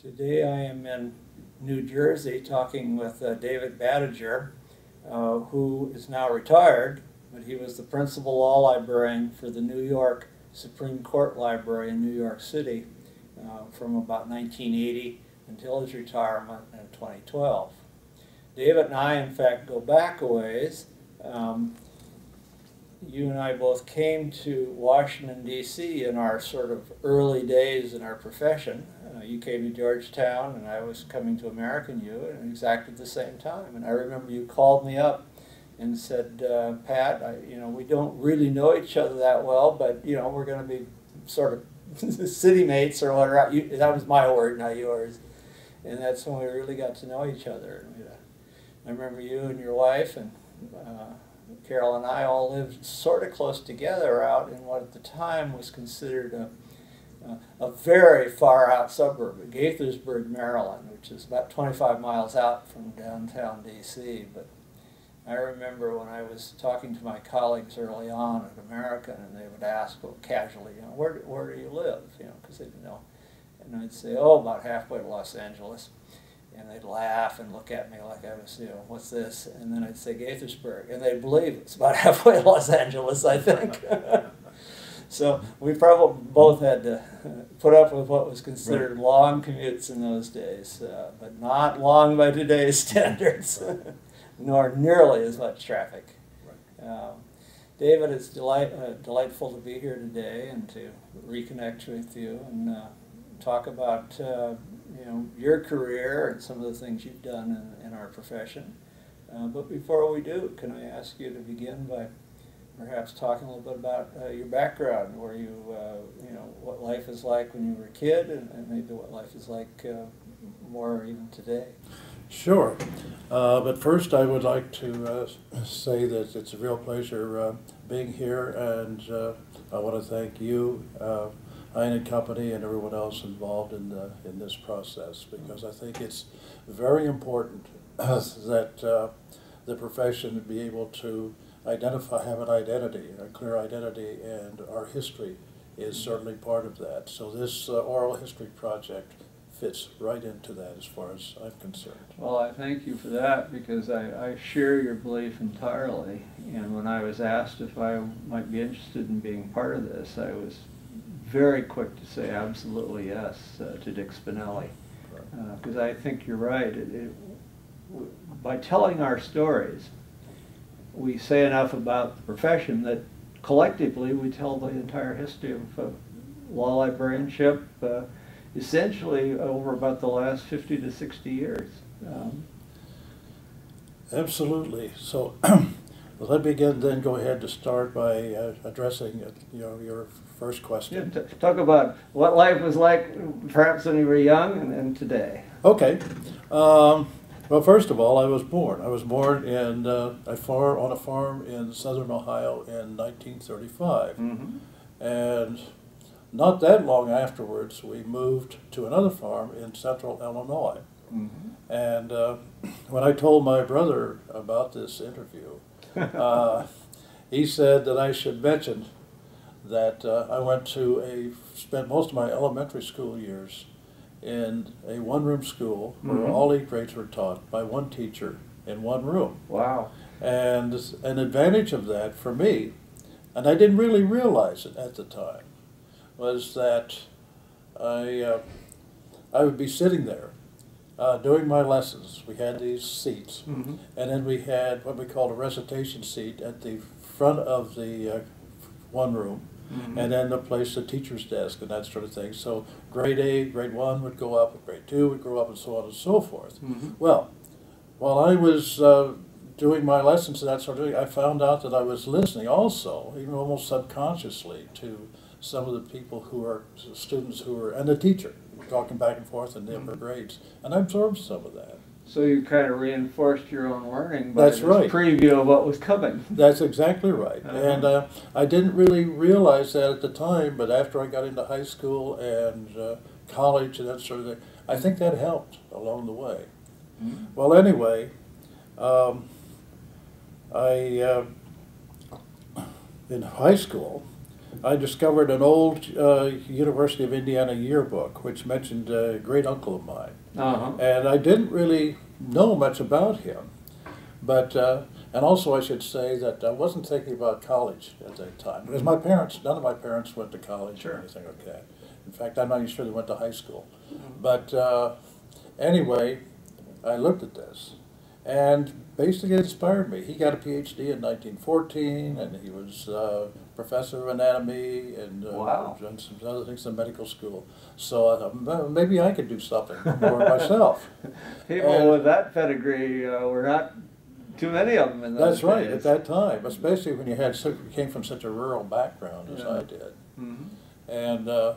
Today I am in New Jersey talking with David Badertscher, who is now retired, but he was the principal law librarian for the New York Supreme Court Library in New York City from about 1980 until his retirement in 2012. David and I, in fact, go back a ways. You and I both came to Washington, D.C. in our sort of early days in our profession. You came to Georgetown and I was coming to American U at exactly the same time. And I remember you called me up and said, Pat, we don't really know each other that well, but we're going to be sort of city mates or whatever. That was my word, not yours. And that's when we really got to know each other. I remember you and your wife and Carol and I all lived sort of close together out in what at the time was considered a very far out suburb of Gaithersburg, Maryland, which is about 25 miles out from downtown D.C. But I remember when I was talking to my colleagues early on at American, and they would ask, well, casually, where do you live? Because they didn't know. And I'd say, oh, about halfway to Los Angeles. And they'd laugh and look at me like I was, what's this? And then I'd say Gaithersburg, and they'd believe it's about halfway to Los Angeles, I think. So we probably both had to put up with what was considered long commutes in those days, but not long by today's standards, nor nearly as much traffic. David, it's delightful to be here today and to reconnect with you and talk about your career and some of the things you've done in our profession. But before we do, can I ask you to begin by perhaps talking a little bit about your background, where what life is like when you were a kid, and maybe what life is like more even today. Sure. But first I would like to say that it's a real pleasure being here, and I want to thank you, Hein and Company, and everyone else involved in this process, because I think it's very important that the profession be able to have an identity, a clear identity, and our history is certainly part of that. So this oral history project fits right into that as far as I'm concerned. Well, I thank you for that, because I share your belief entirely. And when I was asked if I might be interested in being part of this, I was very quick to say absolutely yes to Dick Spinelli. Because I think you're right. By telling our stories, we say enough about the profession that collectively we tell the entire history of law librarianship, essentially over about the last 50 to 60 years. Absolutely. So let me then go ahead to start by addressing your first question. Yeah, talk about what life was like perhaps when you were young and today. Okay. Well, first of all, I was born. I was born on a farm in southern Ohio in 1935. Mm-hmm. And not that long afterwards, we moved to another farm in central Illinois. Mm-hmm. And when I told my brother about this interview, he said that I should mention that I spent most of my elementary school years in a one-room school where mm-hmm. all 8 grades were taught by one teacher in one room. Wow. And an advantage of that for me, and I didn't really realize it at the time, was that I would be sitting there doing my lessons. We had these seats, mm-hmm. and then we had what we called a recitation seat at the front of the one room, mm-hmm. and then the place, the teacher's desk and that sort of thing. So grade A, grade 1 would go up, and grade 2 would go up, and so on and so forth. Mm-hmm. Well, while I was doing my lessons and that sort of thing, I found out that I was listening also, even almost subconsciously, to some of the people who are students and the teacher talking back and forth in the upper grades, and I absorbed some of that. So you kind of reinforced your own learning by That's right. preview of what was coming. That's exactly right. And I didn't really realize that at the time, but after I got into high school and college and that sort of thing, I think that helped along the way. Mm-hmm. Well, anyway, in high school, I discovered an old University of Indiana yearbook which mentioned a great uncle of mine. And I didn't really know much about him. But, and also I should say that I wasn't thinking about college at that time. Because my parents, none of my parents went to college or anything like that. In fact, I'm not even sure they went to high school. But anyway, I looked at this. And basically it inspired me. He got a PhD in 1914, and he was professor of anatomy and done some other things in medical school. So I thought, well, maybe I could do something more myself. People with that pedigree were not too many of them in those That's right, days. at that time, especially when you came from such a rural background as I did. And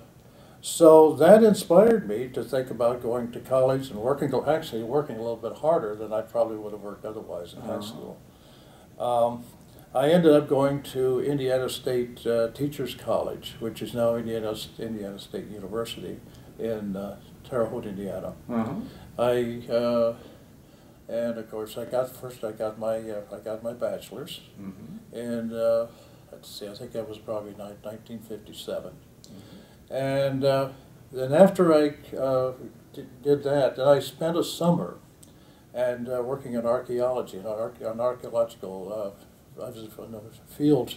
so that inspired me to think about going to college and working a little bit harder than I probably would have worked otherwise in high school. I ended up going to Indiana State Teachers College, which is now Indiana State University in Terre Haute, Indiana. And of course, I got my bachelor's, and let's see, I think that was probably 1957. And then after I did that, then I spent a summer and working in archaeology, on archaeological. I was in the field,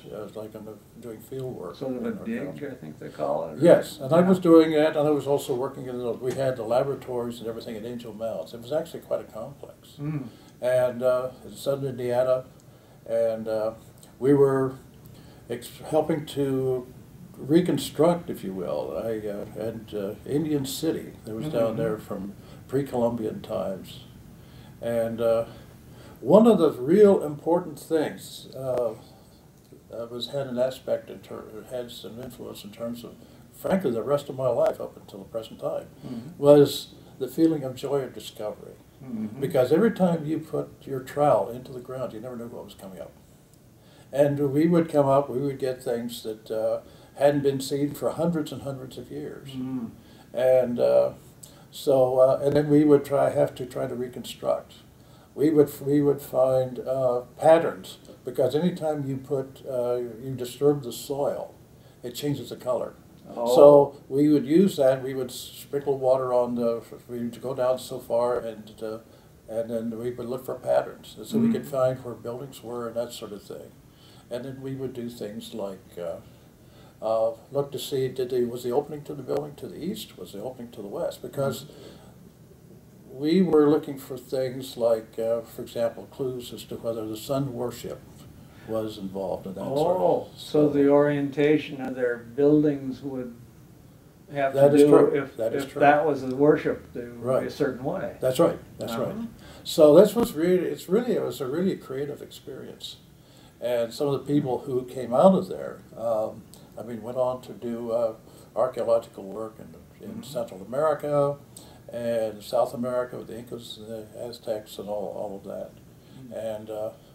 doing field work. Sort of a dig, I think they call it. Yes, and I was doing that, and I was also working in we had the laboratories and everything at Angel Mounds. It was actually quite a complex. And in southern Indiana, and we were helping to reconstruct, if you will, Indian City that was down there from pre-Columbian times. And one of the real important things had an aspect had some influence in terms of, frankly, the rest of my life up until the present time, was the feeling of joy of discovery. Because every time you put your trowel into the ground, you never knew what was coming up. And we would come up, we would get things that hadn't been seen for hundreds and hundreds of years. And and then we would have to try to reconstruct. We would find patterns, because anytime you disturb the soil, it changes the color. So we would use that. We would sprinkle water on we would go down so far, and then we would look for patterns, so we could find where buildings were and that sort of thing. And then we would do things like look to see, was the opening to the building to the east, was the opening to the west? Because we were looking for things like, for example, clues as to whether the sun worship was involved in that sort of. So the orientation of their buildings would have That to is do true. if That is true. that was the worship to Right. a certain way. That's right. That's right. So this was it was a really creative experience, and some of the people who came out of there, went on to do archaeological work in Central America and South America with the Incas and the Aztecs and all of that. And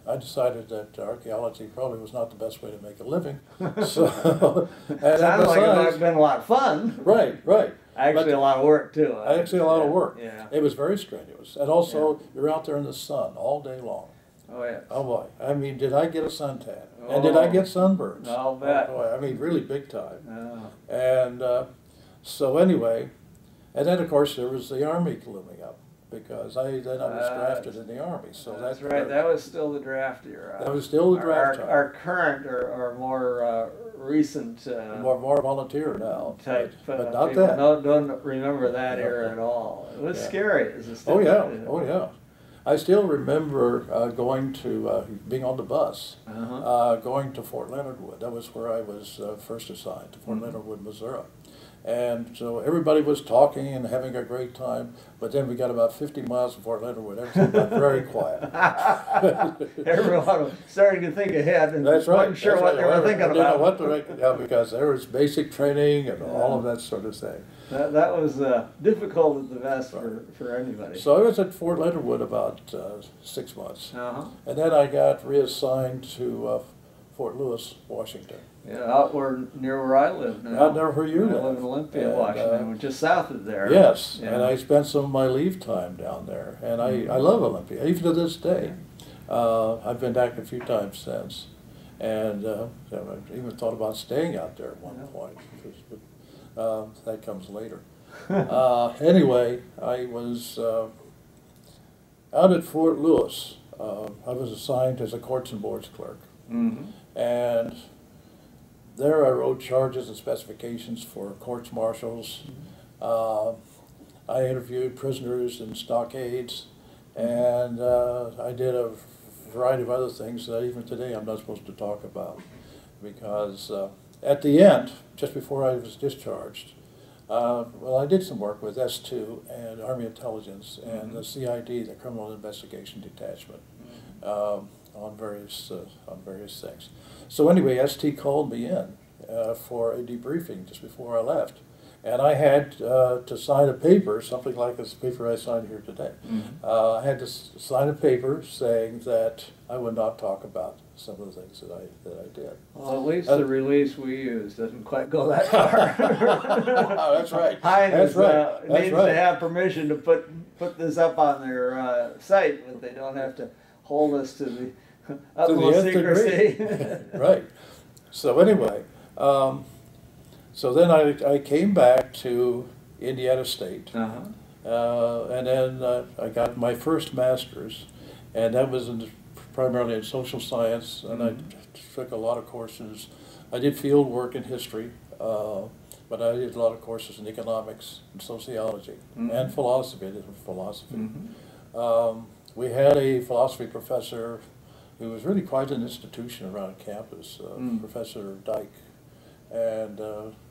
I decided that archaeology probably was not the best way to make a living. So, and sounds like it might have been a lot of fun. Right. Actually, a lot of work too. Actually, a lot of work. Yeah. It was very strenuous, and also you're out there in the sun all day long. Oh yeah. Oh boy! I mean, did I get a suntan? And did I get sunburns? I'll bet. Oh boy! I mean, really big time. Oh. And so anyway, and then of course there was the Army looming up, because I was drafted in the Army. So that's right. That was still the draft era. That was still the draft time. Our current or more recent more volunteer now type, but not people that. Don't remember that era at all. It was scary as a student. Oh yeah. I still remember being on the bus, going to Fort Leonard Wood. That was where I was first assigned, to Fort Leonard Wood, Missouri. And so everybody was talking and having a great time, but then we got about 50 miles from Fort Leonard Wood. Everything got very quiet. Everyone was starting to think ahead and That's right. wasn't sure what they were thinking about. Because there was basic training and all of that sort of thing. That was difficult at the best for anybody. So I was at Fort Leonard Wood about 6 months. And then I got reassigned to Fort Lewis, Washington. Yeah, out near where I live now. Out there where you live. I live in Olympia, Washington, which is south of there. Yes, yeah. And I spent some of my leave time down there, and I love Olympia, even to this day. I've been back a few times since. And I even thought about staying out there at one point, but that comes later. Anyway, I was out at Fort Lewis. I was assigned as a courts and boards clerk. And there I wrote charges and specifications for courts martials. I interviewed prisoners in stockades, and I did a variety of other things that even today I'm not supposed to talk about, because at the end, just before I was discharged, well, I did some work with S2 and Army Intelligence and the CID, the Criminal Investigation Detachment, on various things. So anyway, ST called me in for a debriefing just before I left. And I had to sign a paper, something like this paper I signed here today. I had to sign a paper saying that I would not talk about some of the things that I did. Well, at least the release we use doesn't quite go that far. Oh, that's right. Hines needs right. to have permission to put this up on their site, but they don't have to hold us to the utmost secrecy. Right. So anyway. So then I came back to Indiana State, and then I got my first master's, and that was primarily in social science, and I took a lot of courses. I did field work in history, but I did a lot of courses in economics and sociology and philosophy. I did philosophy. We had a philosophy professor who was really quite an institution around campus, Professor Dyke. And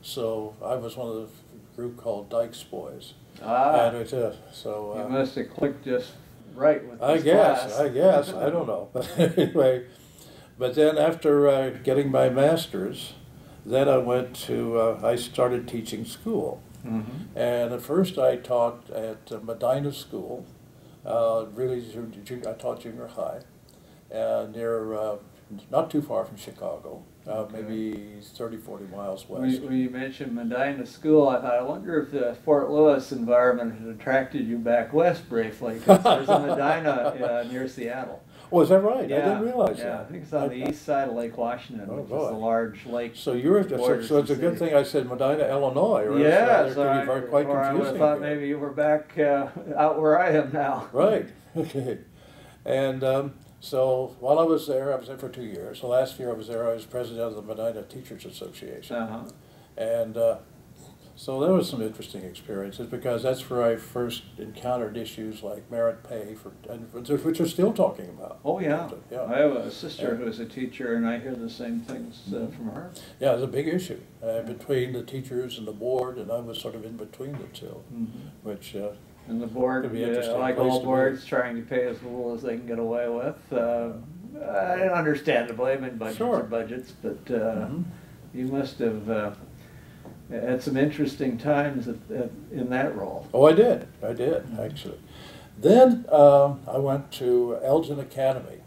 so I was one of the group called Dyke's Boys. And so you must have clicked just right with this class. I guess, I don't know. But anyway, but then after getting my master's, then I started teaching school. And at first I taught at Medina School, I taught junior high, near, not too far from Chicago. Maybe 30, 40 miles west. When you mentioned Medina School, I thought, I wonder if the Fort Lewis environment had attracted you back west briefly, because there's a Medina near Seattle. Oh, is that right? Yeah. I didn't realize that. Yeah, I think it's on the east side of Lake Washington, which is a large lake. So so it's a good thing I said Medina, Illinois. Or yes, quite or I would have thought maybe you were back out where I am now. Right. Okay. And so while I was there for 2 years. The last year I was there, I was president of the Medina Teachers Association. And so there was some interesting experiences, because that's where I first encountered issues like merit pay, which we're still talking about. Oh yeah. I have a sister who's a teacher, and I hear the same things from her. Yeah, it's a big issue between the teachers and the board, and I was sort of in between the two, which and the board, like all boards, trying to pay as little as they can get away with. Understandably, I mean, budgets are budgets, but you must have had some interesting times in that role. Oh, I did, actually. Then I went to Elgin Academy.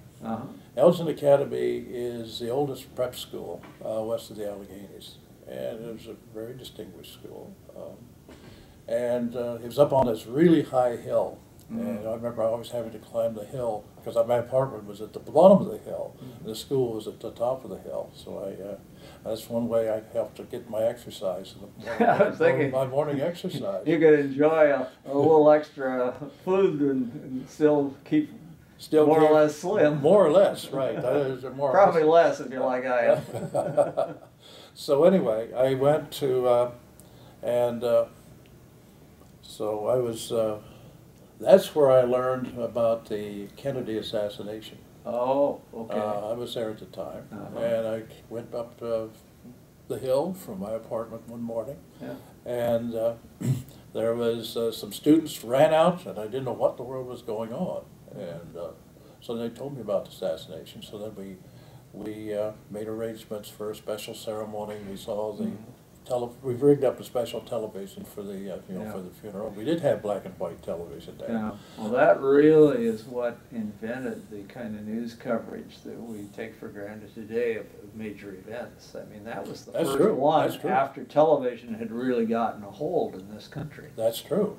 Elgin Academy is the oldest prep school west of the Alleghenies, and it was a very distinguished school. And it was up on this really high hill. And I remember always having to climb the hill, because my apartment was at the bottom of the hill, and the school was at the top of the hill. So that's one way I helped to get my exercise in the morning. I was thinking, my morning exercise. You could enjoy a little extra food and still keep more or less slim. More or less, right. Probably less if you're like I am. So anyway, I went to, so I was, that's where I learned about the Kennedy assassination. Oh, okay. I was there at the time, and I went up the hill from my apartment one morning, and there was some students ran out, and I didn't know what the world was going on, and so they told me about the assassination. So then we made arrangements for a special ceremony. We saw the we rigged up a special television for the for the funeral. We did have black and white television there. Yeah. Well, that really is what invented the kind of news coverage that we take for granted today of major events. I mean, that was the first one after television had really gotten a hold in this country. That's true.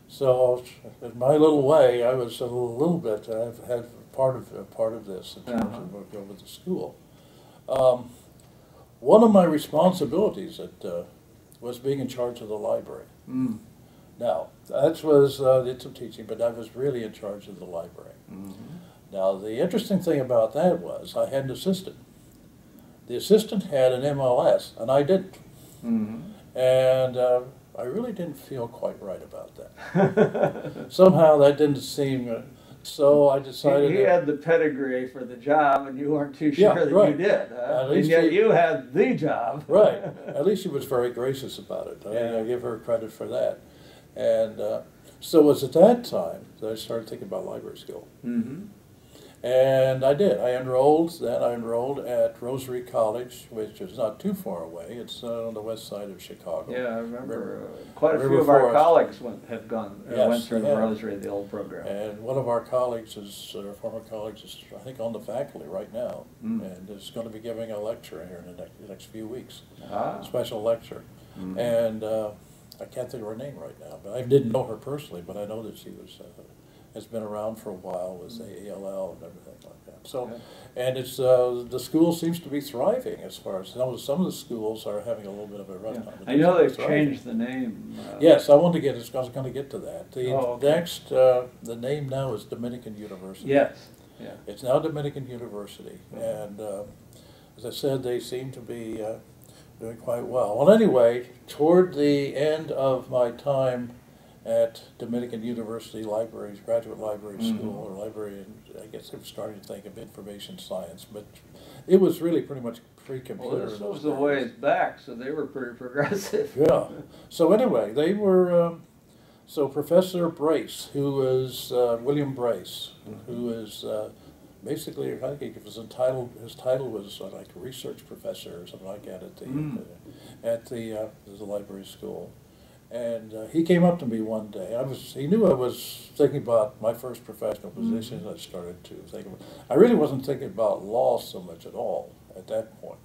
So, in my little way, I was a little bit. I've had part of this in terms of working with the school. Um, One of my responsibilities was being in charge of the library. Mm. Now, that was, did some teaching, but I was really in charge of the library. Mm-hmm. Now, the interesting thing about that was I had an assistant. The assistant had an MLS, and I didn't. Mm-hmm. And I really didn't feel quite right about that. Somehow that didn't seem, so I decided... He had the pedigree for the job, and you weren't too sure that right. you did. Huh? And yet you had the job. Right. At least she was very gracious about it. Yeah. I give her credit for that. And so it was at that time that I started thinking about library school. Mm-hmm. And I did. I enrolled at Rosary College, which is not too far away. It's on the west side of Chicago. Yeah, I remember quite a River few of our Forest. colleagues went Yes, through the yeah. Rosary, the old program. And one of our colleagues our former colleagues is, I think, on the faculty right now, and is going to be giving a lecture here in the next few weeks, a special lecture. Mm-hmm. And I can't think of her name right now, but I didn't know her personally, but I know that she has been around for a while with AALL and everything like that. So, and it's the school seems to be thriving as far as some of the schools are having a little bit of a run. Yeah. I know they've changed the name. Yes, I was going to get to that. Okay. Next, the name now is Dominican University. Yes. Yeah. It's now Dominican University, and as I said, they seem to be doing quite well. Well, anyway, toward the end of my time at Dominican University Libraries, Graduate Library School, or library, and I guess I was starting to think of information science, but it was really pretty much pre-computer. Well, this was a ways back, so they were pretty progressive. Yeah. So anyway, they were, so Professor Brace, who is William Brace, who is basically, I think his title was like research professor or something like that at the library school. And he came up to me one day. He knew I was thinking about my first professional position. I started to think about. I really wasn't thinking about law so much at all at that point.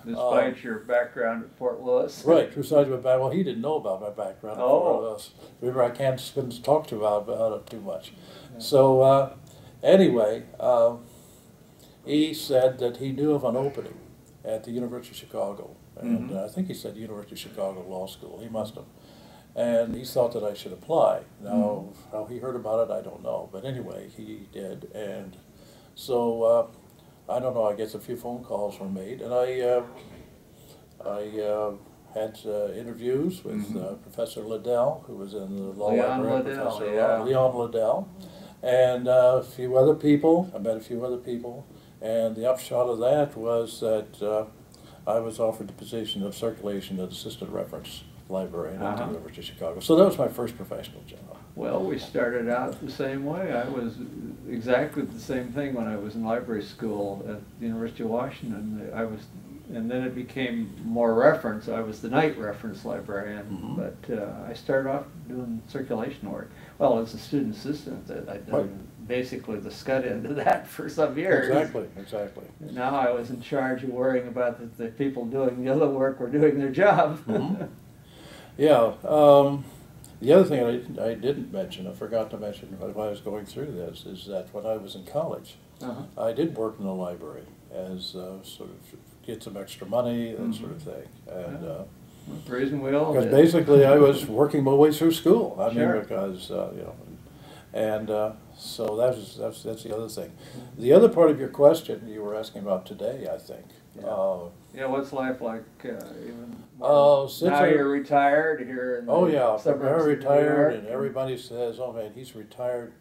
Despite your background at Fort Lewis. Right. Besides my background, well, he didn't know about my background at Fort Lewis. Remember, I couldn't talk to him about it too much. Yeah. So anyway, he said that he knew of an opening at the University of Chicago, and I think he said University of Chicago Law School. He must have. And he thought that I should apply. Now, how he heard about it, I don't know. But anyway, he did. And so, I don't know, I guess a few phone calls were made. And I had interviews with Professor Liddell, who was in the law library. Leon Liddell. And a few other people. I met a few other people. And the upshot of that was that I was offered the position of circulation and assistant reference librarian at the University of Chicago. So that was my first professional job. Well, we started out the same way. I was exactly the same thing when I was in library school at the University of Washington. And then it became more reference. I was the night reference librarian, but I started off doing circulation work. Well, as a student assistant, I'd done basically the scud end of that for some years. Exactly. Now I was in charge of worrying about that the people doing the other work were doing their job. Yeah. The other thing I didn't mention, I forgot to mention while I was going through this, is that when I was in college, I did work in the library as sort of get some extra money, that sort of thing. And reason we all because did. basically I was working my way through school. I mean, because you know, and so that's the other thing. The other part of your question you were asking about today, I think. Yeah, what's life like? Even now you're retired here in the suburbs I'm retired, of and everybody says, "Oh man, he's retired.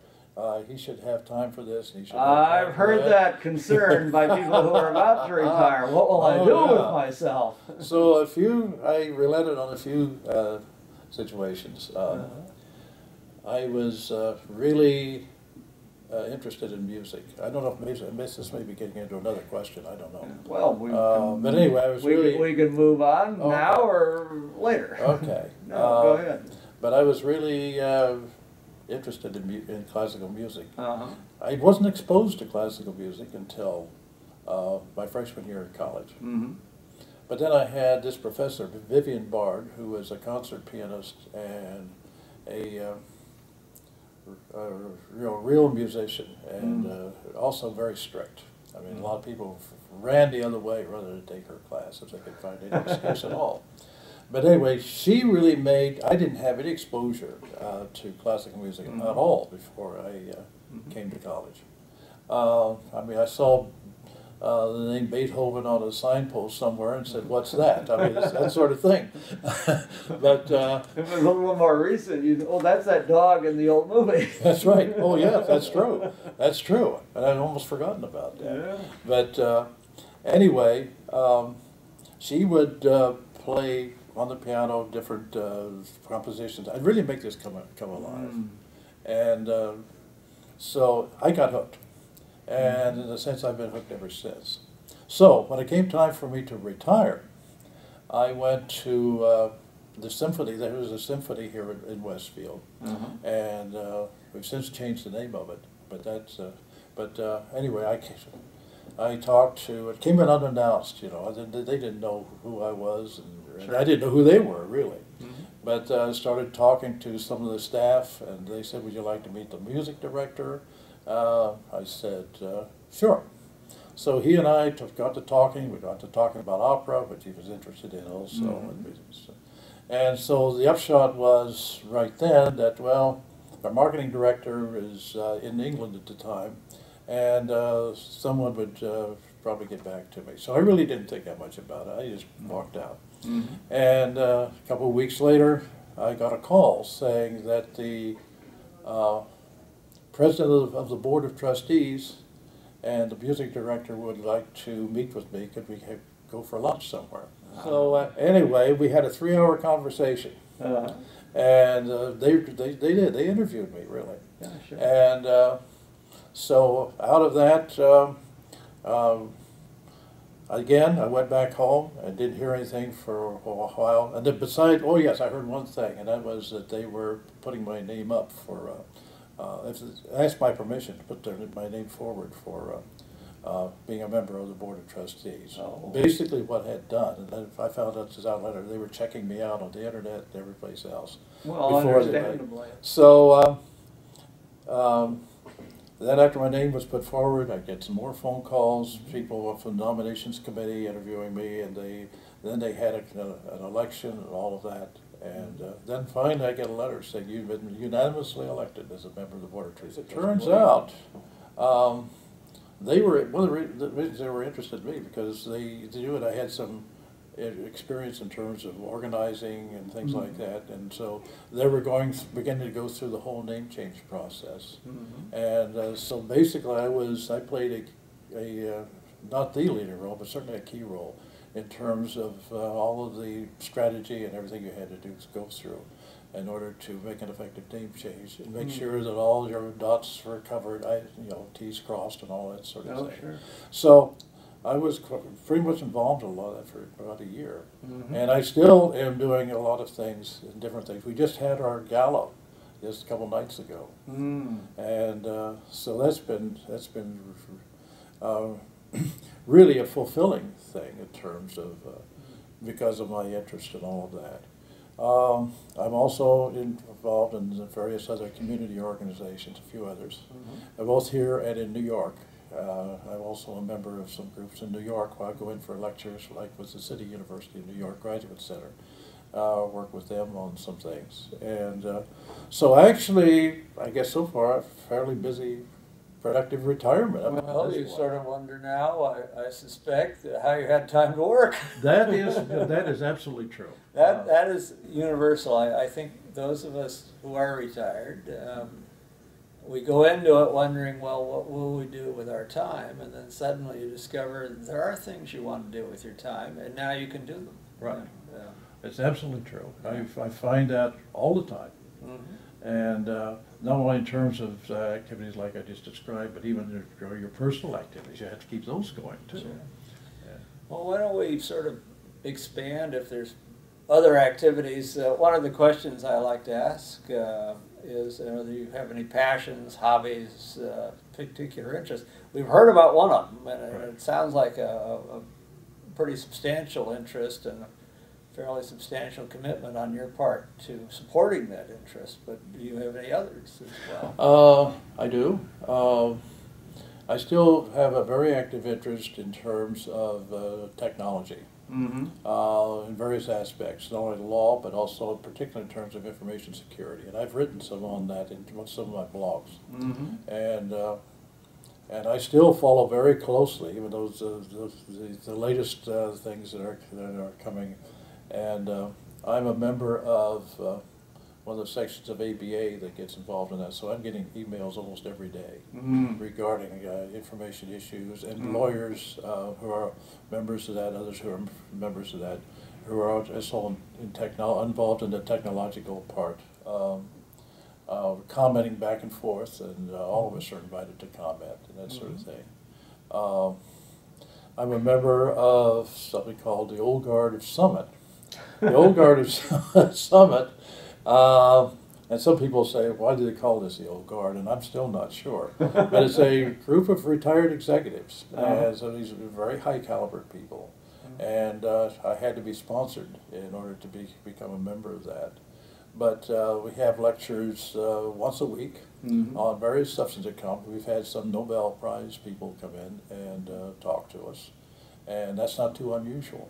He should have time for this." And he should. I've heard that concern by people who are about to retire. What will I do with myself? So I related on a few situations. I was really interested in music. I don't know if music, this may be getting into another question, I don't know. Well, but anyway, I was we can move on now or later. Okay. No, go ahead. But I was really interested in classical music. I wasn't exposed to classical music until my freshman year in college. But then I had this professor, Vivian Bard, who was a concert pianist and a real musician, and also very strict. I mean, a lot of people ran the other way rather than take her class if they could find any excuse at all. But anyway, she really made, I didn't have any exposure to classical music at all before I came to college. I mean, I saw the name Beethoven on a signpost somewhere and said, "What's that?" I mean, it's that sort of thing. But if it was a little more recent, oh, that's that dog in the old movie. That's right. Oh, yeah, that's true. That's true. And I'd almost forgotten about that. Yeah. But anyway, she would play on the piano different compositions. I'd really make this come alive. And so I got hooked. And in a sense, I've been hooked ever since. So when it came time for me to retire, I went to the symphony. There was a symphony here in Westfield, and we've since changed the name of it. But that's. Anyway, I talked to. It came in unannounced. You know, they didn't know who I was, and Sure. I didn't know who they were really. But I started talking to some of the staff, and they said, "Would you like to meet the music director?" I said, sure. So he and I got to talking. We got to talking about opera, which he was interested in also. And so the upshot was right then that, well, our marketing director is in England at the time, and someone would probably get back to me. So I really didn't think that much about it. I just walked out. And a couple of weeks later, I got a call saying that the president of the board of trustees and the music director would like to meet with me. Could we go for lunch somewhere? So anyway, we had a 3-hour conversation, and they did. They interviewed me really, Yeah, sure. and so out of that, again, I went back home and didn't hear anything for a while. And then besides, oh yes, I heard one thing, and that was that they were putting my name up for. Asked my permission to put my name forward for being a member of the board of trustees. Oh. Basically, what I had done, and then I found out this out later, they were checking me out on the internet and every place else. Well, understandably. So then, after my name was put forward, I get some more phone calls. People from the nominations committee interviewing me, and then they had an election and all of that. And then finally I get a letter saying you've been unanimously elected as a member of the board of trustees. It turns out they were, one of the reasons they were interested in me because they knew that I had some experience in terms of organizing and things like that, and so they were beginning to go through the whole name change process. And so basically I played a not the leading role, but certainly a key role in terms of all of the strategy and everything you had to do to go through in order to make an effective name change and make sure that all your dots were covered, T's crossed and all that sort of thing. Sure. So I was pretty much involved in a lot of that for about a year. And I still am doing a lot of things and different things. We just had our gala just a couple nights ago. And so that's been really a fulfilling thing in terms of, because of my interest in all of that. I'm also involved in various other community organizations, a few others, both here and in New York. I'm also a member of some groups in New York where I go in for lectures, like with the City University of New York Graduate Center. Work with them on some things. And so actually, I guess so far, I'm fairly busy, productive retirement. Well, you sort of wonder now, I suspect, how you had time to work. That is absolutely true. That is universal. I think those of us who are retired, we go into it wondering, well, what will we do with our time? And then suddenly you discover there are things you want to do with your time, and now you can do them. Right. It's absolutely true. I find that all the time. And not only in terms of activities like I just described, but even your personal activities. You have to keep those going too. Sure. Yeah. Well, why don't we sort of expand if there's other activities. One of the questions I like to ask is, do you have any passions, hobbies, particular interests? We've heard about one of them, and it sounds like a pretty substantial interest and a fairly substantial commitment on your part to supporting that interest, but do you have any others as well? I do. I still have a very active interest in terms of technology. In various aspects, not only law, but also particularly in terms of information security. And I've written some on that in some of my blogs. And I still follow very closely, even those the latest things that are coming. And I'm a member of one of the sections of ABA that gets involved in that. So I'm getting emails almost every day regarding information issues, and lawyers who are members of that, others who are members of that, who are also involved in the technological part, commenting back and forth, and all of us are invited to comment and that sort of thing. I'm a member of something called the Old Guard of Summit. The Old Guard of Summit. And some people say, why do they call this the Old Guard? And I'm still not sure. But it's a group of retired executives. And so these are very high caliber people. And I had to be sponsored in order to become a member of that. But we have lectures once a week on various substances that come. We've had some Nobel Prize people come in and talk to us. And that's not too unusual.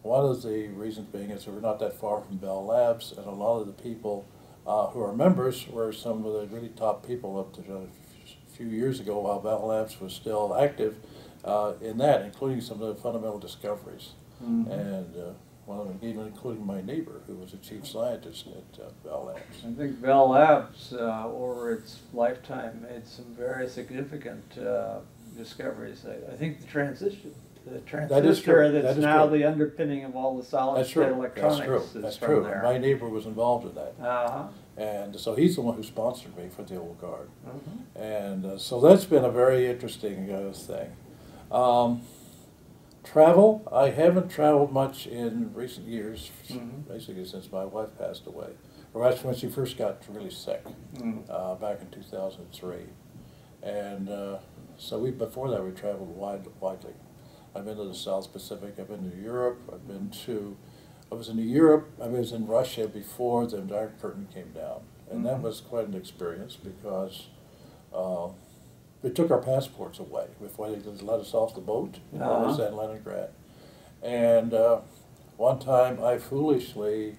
One of the reasons being is that we're not that far from Bell Labs, and a lot of the people who are members were some of the really top people up to a few years ago while Bell Labs was still active in that, including some of the fundamental discoveries. And one of them, even including my neighbor, who was a chief scientist at Bell Labs. I think Bell Labs, over its lifetime, made some very significant discoveries. I think the transistor that's now the underpinning of all the solid-state electronics That's true. There. My neighbor was involved in that. And so he's the one who sponsored me for the Old Guard. And so that's been a very interesting thing. Travel, I haven't traveled much in recent years, basically since my wife passed away. Or actually when she first got really sick, back in 2003. And so before that we traveled widely. I've been to the South Pacific, I've been to Europe, I was in Russia before the Iron Curtain came down. And that was quite an experience because they took our passports away before they let us off the boat in Leningrad. And one time I foolishly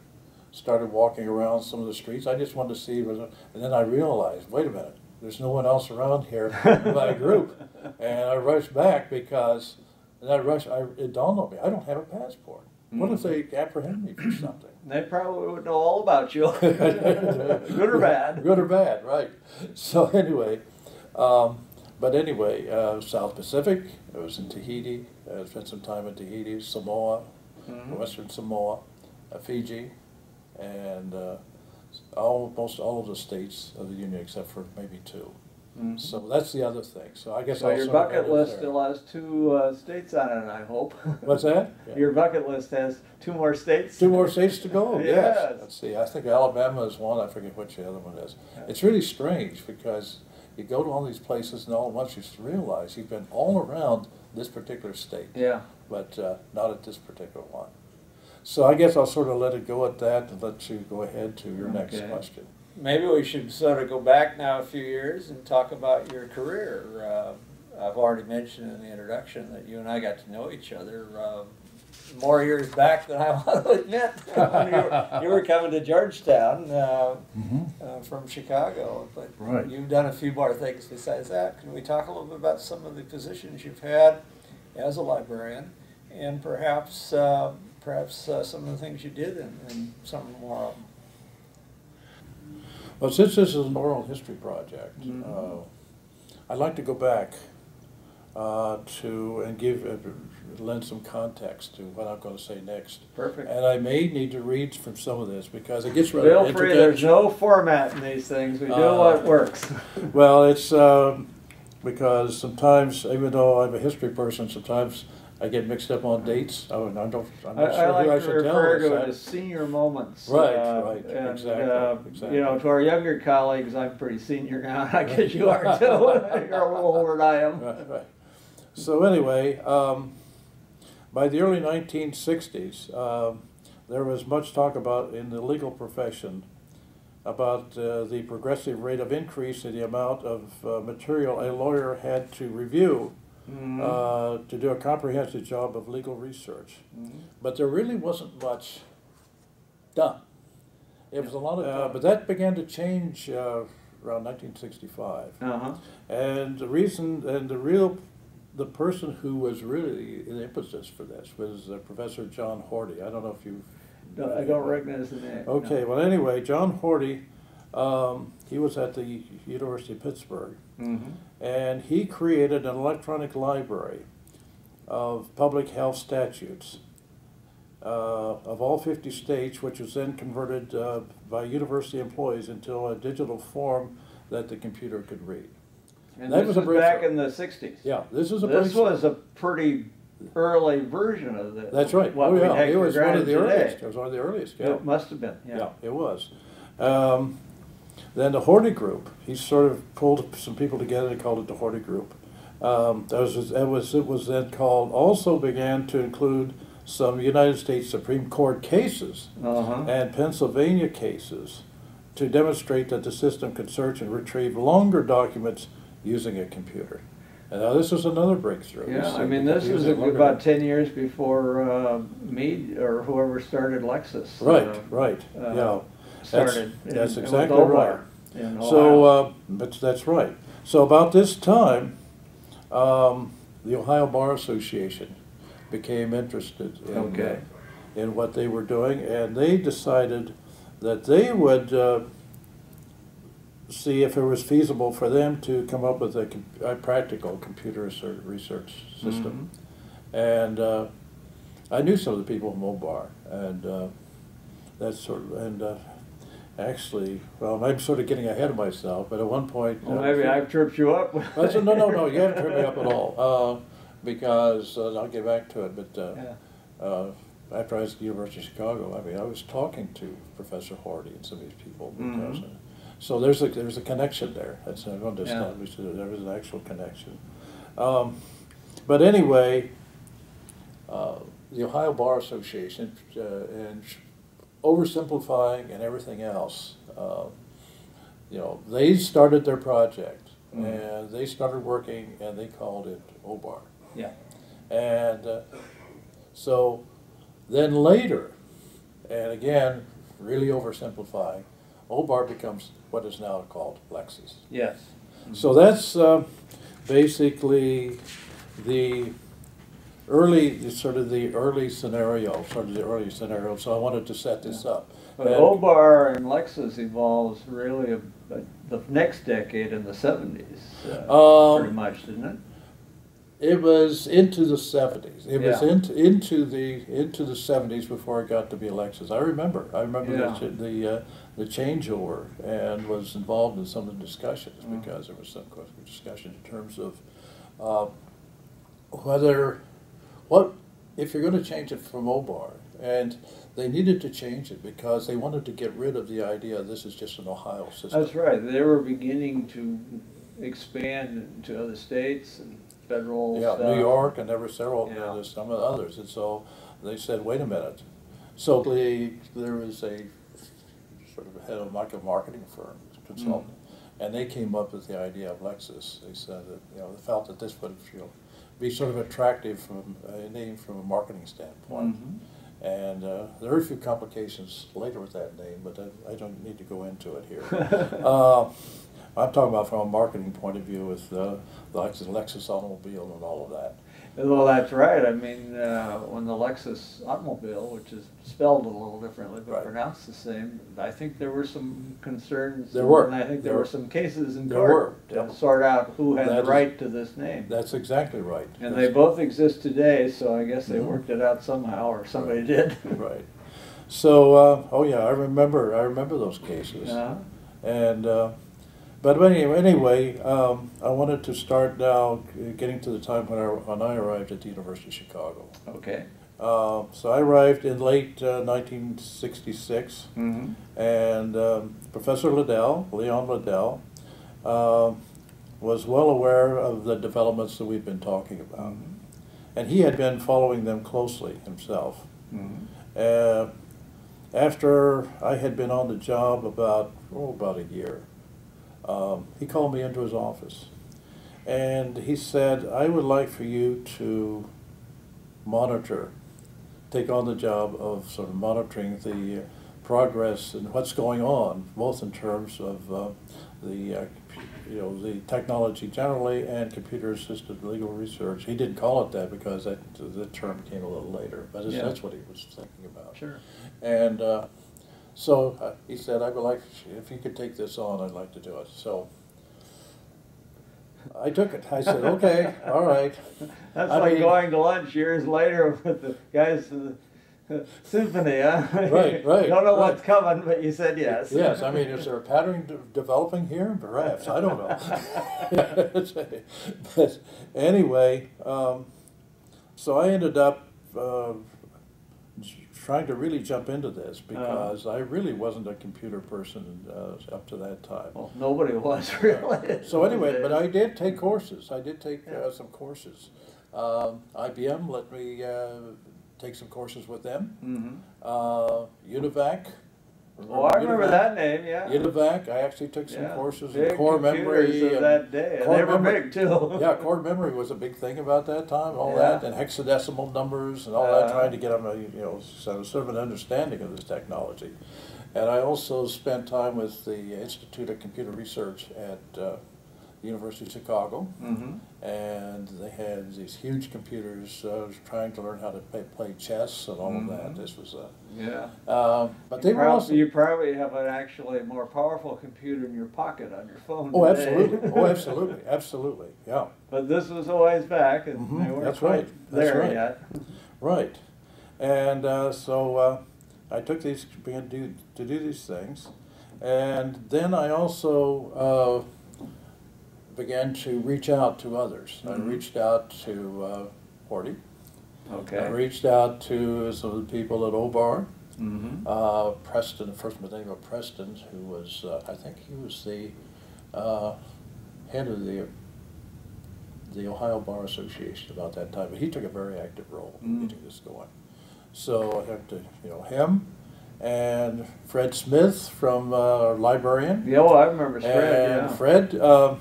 started walking around some of the streets. I just wanted to see, and then I realized, wait a minute, there's no one else around here in my group. And I rushed back because it dawned on me, I don't have a passport. What if they apprehend me for something? They probably would know all about you, good or bad. Good or bad, right. So anyway, South Pacific, I was in Tahiti, I spent some time in Tahiti, Samoa, Western Samoa, Fiji, and almost all of the states of the Union except for maybe 2. So that's the other thing. So I guess your bucket list still has 2 states on it, I hope. What's that? Yeah. Your bucket list has 2 more states. 2 more states to go. Yes. Let's see. I think Alabama is one. I forget which the other one is. It's really strange because you go to all these places and all at once you realize you've been all around this particular state. Yeah. But not at this particular one. So I guess I'll sort of let it go at that and let you go ahead to your next question. Maybe we should sort of go back now a few years and talk about your career. I've already mentioned in the introduction that you and I got to know each other more years back than I want to admit. you were coming to Georgetown from Chicago, but you've done a few more things besides that. Can we talk a little bit about some of the positions you've had as a librarian, and perhaps some of the things you did and some more of them? Well, since this is an oral history project, I'd like to go back lend some context to what I'm going to say next. Perfect. And I may need to read from some of this because it gets rather Feel free, there's no format in these things. We do what works. Well, it's because sometimes, even though I'm a history person, sometimes I get mixed up on dates. I'm not sure who I should tell. I like to refer to it as senior moments. Right, and, exactly. You know, to our younger colleagues, I'm pretty senior now. I guess you are too. You're a little older than I am. Right. So anyway, by the early 1960s, there was much talk about in the legal profession about the progressive rate of increase in the amount of material a lawyer had to review to do a comprehensive job of legal research. But there really wasn't much done. It was a lot of, but that began to change around 1965. And the reason, and the person who was really the impetus for this was Professor John Horty. I don't know if you. I don't recognize the name. Okay, no. Well, anyway, John Horty, he was at the University of Pittsburgh, and he created an electronic library of public health statutes of all 50 states, which was then converted by university employees into a digital form that the computer could read. And that was back in the 60s. Yeah, this was a pretty early version of the. That's right. What we take it was for one of the today. earliest. It was one of the earliest. Yeah. It must have been. Yeah, it was. Then the Horty Group. He sort of pulled some people together and called it the Horty Group. It was then called. Also began to include some United States Supreme Court cases and Pennsylvania cases to demonstrate that the system could search and retrieve longer documents using a computer. And now this was another breakthrough. Yeah, I mean, this was about 10 years before me or whoever started Lexis. Right. Yeah, started. That's exactly right. So, but that's right. So about this time, the Ohio Bar Association became interested in what they were doing, and they decided that they would see if it was feasible for them to come up with a practical computer research system. And I knew some of the people from OBAR, and that's sort of, and actually, well, I'm sort of getting ahead of myself, but at one point... Well, maybe I've tripped you up. I said, no, you haven't tripped me up at all, because I'll get back to it, but after I was at the University of Chicago, I mean, I was talking to Professor Horty and some of these people, because, so there's a connection there. That's I understand. There was an actual connection. But anyway, the Ohio Bar Association, and oversimplifying and everything else, they started their project and they started working, and they called it OBAR. Yeah. And so then later, and again, really oversimplifying, OBAR becomes what is now called Lexis. Yes. So that's basically the early scenario. So I wanted to set this up. But OBAR and Lexis evolves really the next decade in the 70s, pretty much, didn't it? It was into the 70s. It was into the 70s before it got to be Lexis. I remember the changeover, and was involved in some of the discussions, because there was some discussion in terms of if you're going to change it from OBAR, and they needed to change it because they wanted to get rid of the idea this is just an Ohio system. That's right. They were beginning to expand to other states and federal stuff. New York, and there were there's some of the others, and so they said, wait a minute. So there was a sort of head of like a marketing firm, consultant, and they came up with the idea of Lexis. They said that they felt that this would be sort of attractive from a name from a marketing standpoint. And there are a few complications later with that name, but I don't need to go into it here. I'm talking about from a marketing point of view with the Lexus automobile and all of that. Well, that's right. I mean, when the Lexus automobile, which is spelled a little differently but pronounced the same, I think there were some concerns. There were. And I think there were some cases in court to sort out who had the right to this name. That's exactly right. And they both exist today, so I guess they worked it out somehow, or somebody did. Right. So, I remember those cases. And but anyway, I wanted to start now getting to the time when I arrived at the University of Chicago. Okay. So I arrived in late 1966, and Professor Leon Liddell, was well aware of the developments that we've been talking about, and he had been following them closely himself. after I had been on the job about a year, he called me into his office. And he said, I would like for you to take on the job of sort of monitoring the progress and what's going on, both in terms of the technology generally and computer-assisted legal research. He didn't call it that because the term came a little later, but that's what he was thinking about. Sure. And so he said, I would like, if you could take this on, I'd like to do it. So I took it. I said, okay, all right. That's like going to lunch years later with the guys from the symphony, huh? Right, right. Don't know what's coming, but you said yes. Yes, I mean, is there a pattern developing here? Perhaps, I don't know. But anyway, so I ended up trying to really jump into this because I really wasn't a computer person up to that time. Well, nobody was really. So anyway, but I did take courses. I did take some courses. IBM let me take some courses with them. UNIVAC. Oh, I remember that name, yeah. UNIVAC, I actually took some courses in big core memory. Of that day, and they were big too. Yeah, core memory was a big thing about that time, all that, and hexadecimal numbers and all that, trying to get them sort of an understanding of this technology. And I also spent time with the Institute of Computer Research at the University of Chicago, and they had these huge computers trying to learn how to play chess and all of that. This was but they were also. You probably have an actually more powerful computer in your pocket on your phone. Oh, today. absolutely! Oh, absolutely! Absolutely! Yeah. But this was a ways back, and they weren't That's quite right. there That's right. yet. Right, and so I took these began to do these things, and then I also began to reach out to others. I reached out to Horty. Okay. I reached out to some of the people at OBAR. Preston, first name of Preston, who was, I think he was the head of the Ohio Bar Association about that time, but he took a very active role in getting this going. So I have to, him, and Fred Smith from Librarian. Yeah, well, I remember Fred, And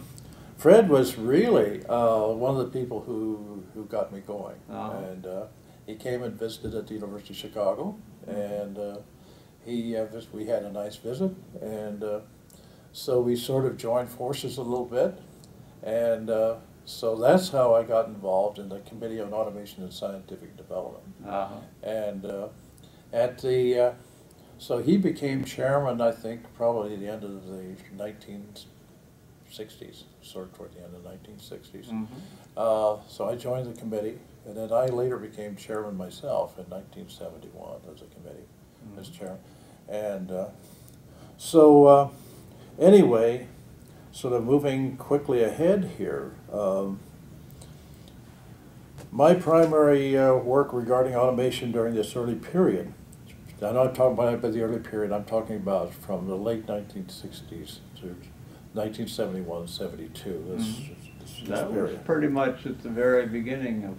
Fred was really one of the people who got me going. And he came and visited at the University of Chicago, and we had a nice visit, and so we sort of joined forces a little bit, and so that's how I got involved in the Committee on Automation and Scientific Development. And so he became chairman, I think, probably at the end of the 1960s, sort of toward the end of the 1960s. So I joined the committee, and then I later became chairman myself in 1971 as a committee, as chairman. And so anyway, sort of moving quickly ahead here, my primary work regarding automation during this early period, I know I'm talking about the early period, I'm talking about from the late 1960s to 1971, 72. That was pretty much at the very beginning of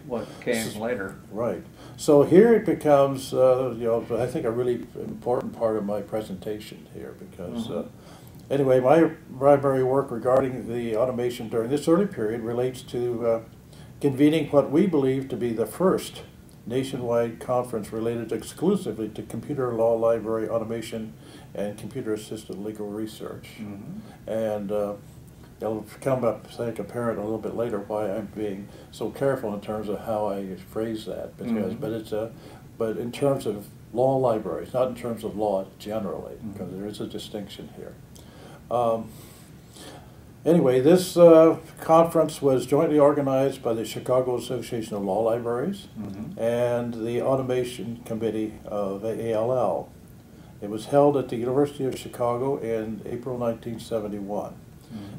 what came later. Right. So here it becomes, I think a really important part of my presentation here because, anyway, my primary work regarding the automation during this early period relates to convening what we believe to be the first nationwide conference related exclusively to computer law library automation and computer-assisted legal research. And it'll come up, I think, apparent a little bit later why I'm being so careful in terms of how I phrase that. Because, but in terms of law libraries, not in terms of law generally, because there is a distinction here. Anyway, this conference was jointly organized by the Chicago Association of Law Libraries and the Automation Committee of AALL. It was held at the University of Chicago in April 1971,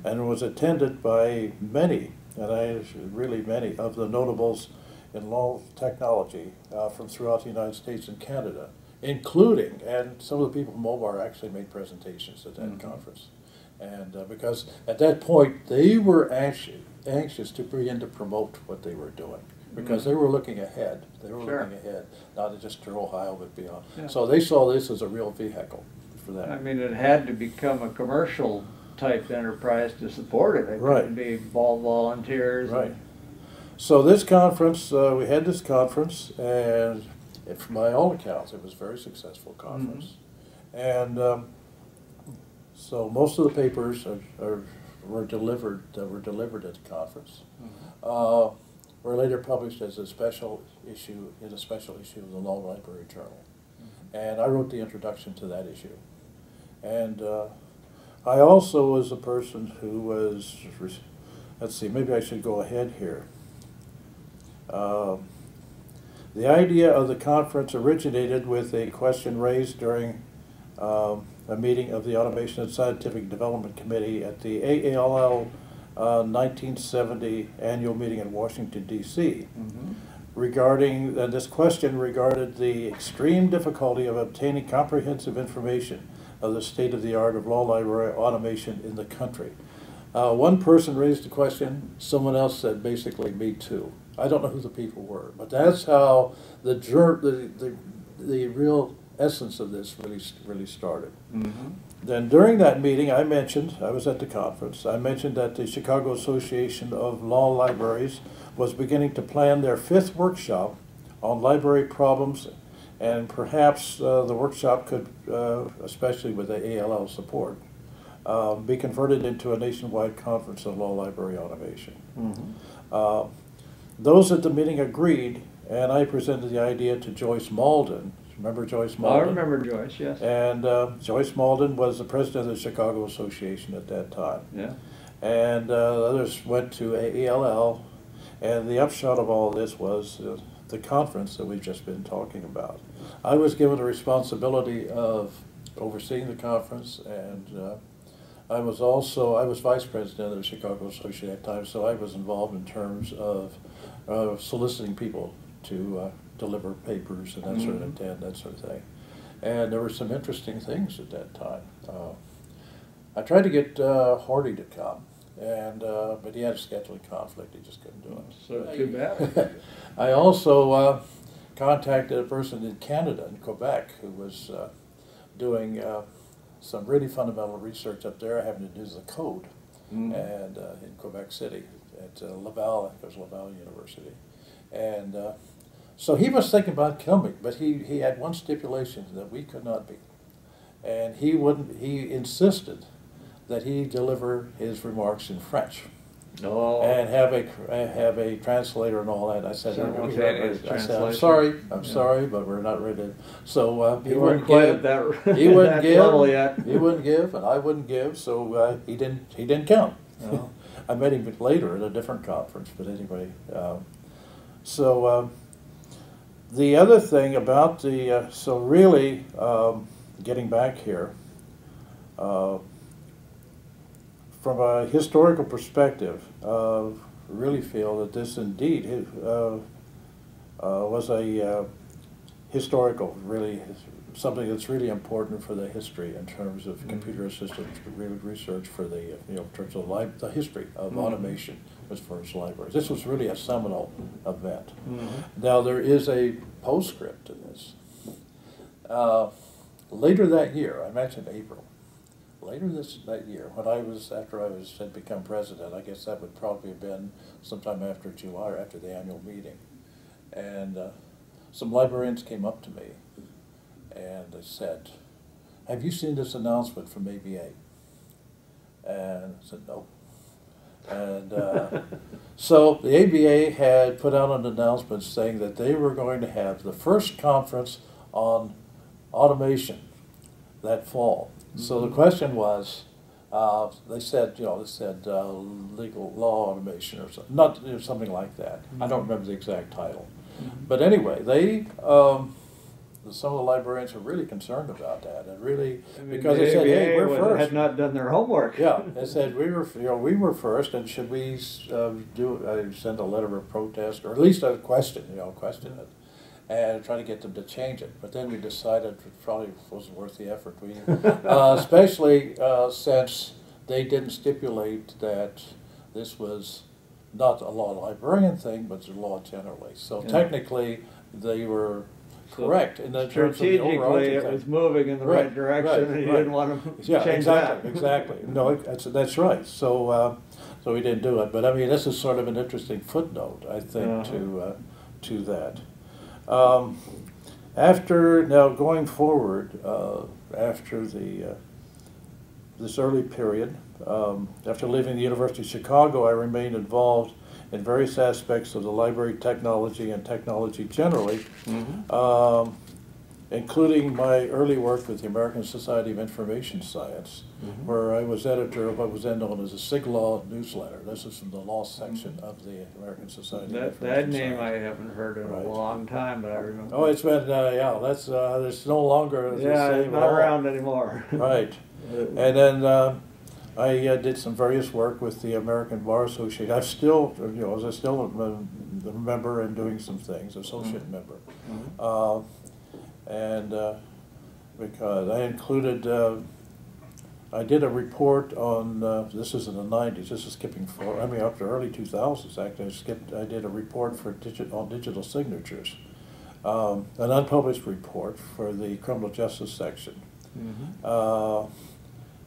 and it was attended by many, really many, of the notables in law technology from throughout the United States and Canada, including, and some of the people from OBAR actually made presentations at that conference. And because at that point they were anxious to begin to promote what they were doing. because they were looking ahead. They were Sure. looking ahead, not just to Ohio, but beyond. Yeah. So they saw this as a real vehicle for that. I mean, it had to become a commercial type enterprise to support it. It Right. couldn't be all volunteers. Right. So this conference, we had this conference, and by all accounts, it was a very successful conference. And so most of the papers were delivered at the conference. Were later published as a special issue of the Law Library Journal. And I wrote the introduction to that issue. And I also was a person who was, let's see, maybe I should go ahead here. The idea of the conference originated with a question raised during a meeting of the Automation and Scientific Development Committee at the AALL 1970 annual meeting in Washington, D.C. Regarding, this question regarded the extreme difficulty of obtaining comprehensive information of the state-of-the-art of law library automation in the country. One person raised the question, someone else said basically, me too. I don't know who the people were, but that's how the real essence of this really started. Then during that meeting, I was at the conference, I mentioned that the Chicago Association of Law Libraries was beginning to plan their 5th workshop on library problems, and perhaps the workshop could, especially with the ALL support, be converted into a nationwide conference on law library automation. Those at the meeting agreed, and I presented the idea to Joyce Malden. Remember Joyce Malden? I remember Joyce, yes. And Joyce Malden was the president of the Chicago Association at that time. Yeah. And the others went to AELL, and the upshot of all this was the conference that we've just been talking about. I was given the responsibility of overseeing the conference, and I was vice president of the Chicago Association at that time, so I was involved in terms of soliciting people to deliver papers and that sort of that sort of thing. And there were some interesting things at that time. I tried to get Horty to come, and but he had a scheduling conflict; he just couldn't do it. So too bad. I also contacted a person in Canada, in Quebec, who was doing some really fundamental research up there having to do with the code, and in Quebec City at Laval, I think it was Laval University, and so he was thinking about coming, but he had one stipulation that we could not be, and he insisted that he deliver his remarks in French. Oh. And have a translator and all that. I said, I'm sorry, but we're not ready. So he wouldn't give. He wouldn't give. Level yet. He wouldn't give, and I wouldn't give. So he didn't come. Oh. I met him later at a different conference. But anyway, the other thing about the getting back here. From a historical perspective, really feel that this indeed was a historical, really something that's really important for the history in terms of computer-assisted research for the in terms of the history of automation as far as libraries. This was really a seminal event. Now there is a postscript in this. Later that year, I mentioned April. Later that year, after I had become president, I guess that would probably have been sometime after July or after the annual meeting, and some librarians came up to me, and they said, "Have you seen this announcement from ABA?" And I said, "No." And so the ABA had put out an announcement saying that they were going to have the first conference on automation that fall. So the question was, they said legal law automation or something, something like that. I don't remember the exact title, but anyway, some of the librarians were really concerned about that, and really because they said, "Hey, we're first." Had not done their homework. Yeah, they said we were first, and should we send a letter of protest or at least a question it. And try to get them to change it. But then we decided it probably wasn't worth the effort. Especially since they didn't stipulate that this was not a law librarian thing, but the law generally. So technically, they were correct in the terms of the overarching it was moving in the right direction, and you didn't want to change that. Exactly. No, that's right. So so we didn't do it. But I mean, this is sort of an interesting footnote, I think, to that. Now going forward, after this early period, after leaving the University of Chicago, I remained involved in various aspects of the library technology and technology generally, including my early work with the American Society of Information Science, where I was editor of what was then known as the SIG Law newsletter. This is from the law section of the American Society of Information Science. That name I haven't heard in a long time, but I remember. Oh, it's been, that's, there's no longer the same it's not around anymore. Right. And then I did some various work with the American Bar Association. I still, I still a member and doing some things, associate member. And because I included, I did a report on, this is in the 90s, this is skipping forward, I mean up to early 2000s actually, I did a report on digital signatures, an unpublished report for the criminal justice section.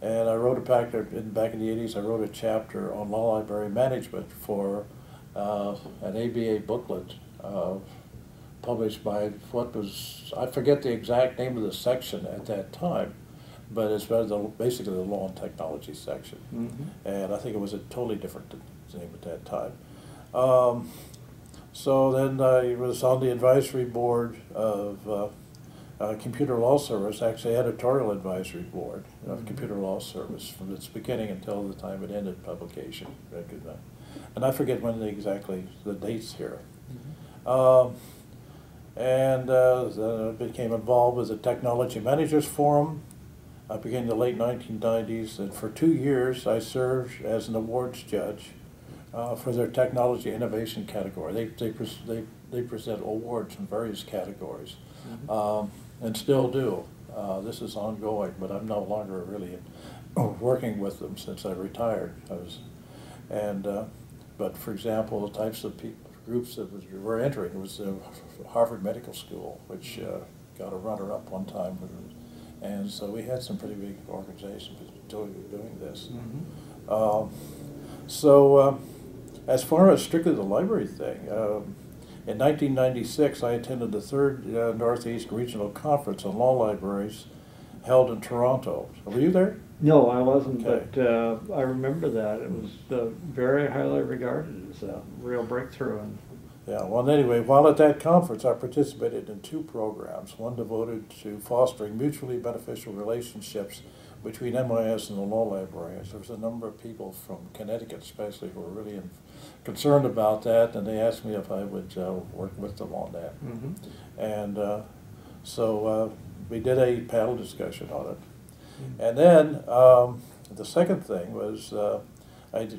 And I wrote back in the 80s, I wrote a chapter on law library management for an ABA booklet published by I forget the exact name of the section at that time, but it's basically the law and technology section. And I think it was a totally different name at that time. So then I was on the advisory board of Computer Law Service, actually editorial advisory board of Computer Law Service from its beginning until the time it ended publication. And I forget when exactly the dates here. And then I became involved with the Technology Managers Forum. I began in the late 1990s, and for 2 years I served as an awards judge for their technology innovation category. They present awards in various categories. And still do. This is ongoing, but I'm no longer really working with them since I retired. But for example, the types of groups that were entering was Harvard Medical School, which got a runner-up one time, and so we had some pretty big organizations doing this. As far as strictly the library thing. In 1996, I attended the third Northeast Regional Conference on Law Libraries held in Toronto. Were you there? No, I wasn't, but I remember that. It was very highly regarded as a real breakthrough. Yeah, well, anyway, while at that conference, I participated in 2 programs, one devoted to fostering mutually beneficial relationships between MIS and the law librarians. There was a number of people from Connecticut especially who were really concerned about that, and they asked me if I would work with them on that. And so we did a panel discussion on it. And then the second thing was I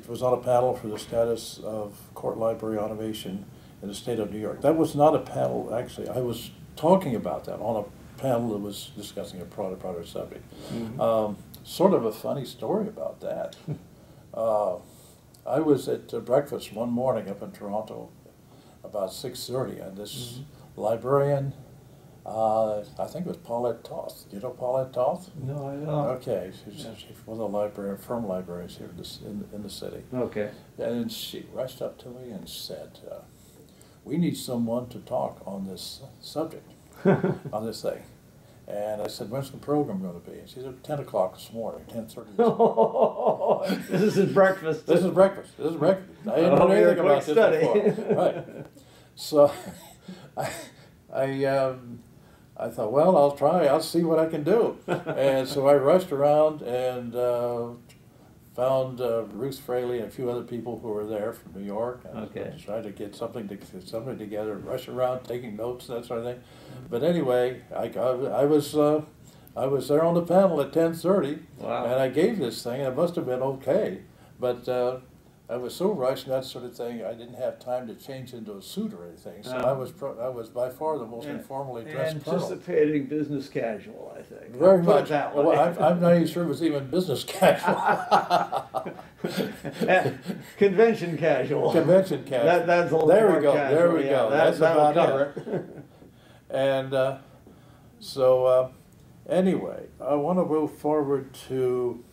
was on a panel for the status of court library automation in the state of New York. That was not a panel, actually. I was talking about that on a panel that was discussing a broader subject. Sort of a funny story about that. I was at breakfast one morning up in Toronto about 6:30, and this librarian, I think it was Paulette Toth. Do you know Paulette Toth? No, I don't. Okay, she's one of the firm librarians here in the city. Okay. And she rushed up to me and said, we need someone to talk on this subject, on this thing. And I said, when's the program going to be? And she said, 10 o'clock this morning, 10:30. This is breakfast. This is breakfast. This is breakfast. I didn't know anything about this before. Right. So I thought, well, I'll try. I'll see what I can do. And so I rushed around and found Ruth Fraley and a few other people who were there from New York. And tried to get something together, rush around, taking notes, that sort of thing. But anyway, I was there on the panel at 10:30, and I gave this thing. It must have been okay, but I was so rushed and that sort of thing, I didn't have time to change into a suit or anything. So I was by far the most informally dressed colonel. Anticipating business casual, I think. Very much. That way. Well, I'm not even sure it was even business casual. Convention casual. Convention casual. That's a little there more we go. casual. There we yeah, go. That's about it. And anyway, I want to move forward to.